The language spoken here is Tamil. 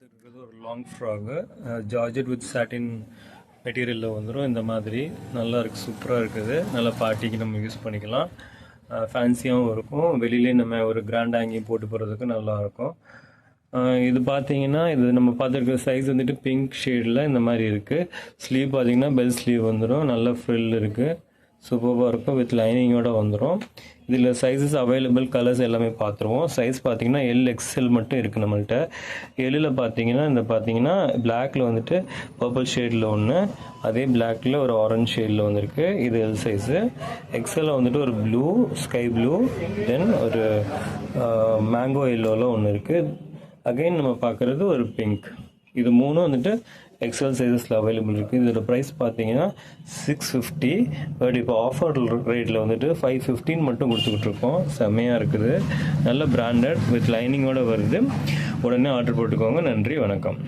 பார்த்துருக்கிறது ஒரு லாங் ஃப்ராகு ஜார்ஜெட் வித் சாட்டின் மெட்டீரியலில் வந்துடும். இந்த மாதிரி நல்லா இருக்குது, சூப்பராக இருக்குது. நல்லா பார்ட்டிக்கு நம்ம யூஸ் பண்ணிக்கலாம். ஃபேன்சியாகவும் இருக்கும். வெளியிலே நம்ம ஒரு கிராண்ட் ஹேங்கிங் போட்டு போகிறதுக்கு நல்லாயிருக்கும். இது பார்த்தீங்கன்னா இது நம்ம பார்த்துருக்க சைஸ் வந்துட்டு பிங்க் ஷேடில் இந்த மாதிரி இருக்குது. ஸ்லீவ் பார்த்தீங்கன்னா பெல் ஸ்லீவ் வந்துடும். நல்ல ஃப்ரில் இருக்குது, சூப்பராக இருக்கும். வித் லைனிங்கோடு வந்துடும். இதில் சைஸஸ் அவைலபிள், கலர்ஸ் எல்லாமே பார்த்துருவோம். சைஸ் பார்த்தீங்கன்னா LXL மட்டும் இருக்குது நம்மள்கிட்ட. எல்லில் பார்த்தீங்கன்னா இந்த பார்த்தீங்கன்னா பிளாக்கில் வந்துட்டு பர்பிள் ஷேடில் ஒன்று, அதே பிளாக்கில் ஒரு ஆரஞ்ச் ஷேடில் வந்துருக்கு. இது எல் சைஸு. எக்ஸலில் வந்துட்டு ஒரு ப்ளூ, ஸ்கை ப்ளூ, தென் ஒரு மேங்கோ எல்லோவில் ஒன்று இருக்குது. அகைன் நம்ம பார்க்குறது ஒரு பிங்க். இது மூணும் வந்துட்டு எக்ஸல் சைஸஸில் அவைலபிள் இருக்குது. இதோட ப்ரைஸ் பார்த்தீங்கன்னா 650. பட் இப்போ ஆஃபர் ரேட்டில் வந்துட்டு 515 மட்டும் கொடுத்துக்கிட்ருக்கோம். செம்மையாக இருக்குது, நல்ல பிராண்டட் வித் லைனிங்கோடு வருது. உடனே ஆர்டர் போட்டுக்கோங்க. நன்றி, வணக்கம்.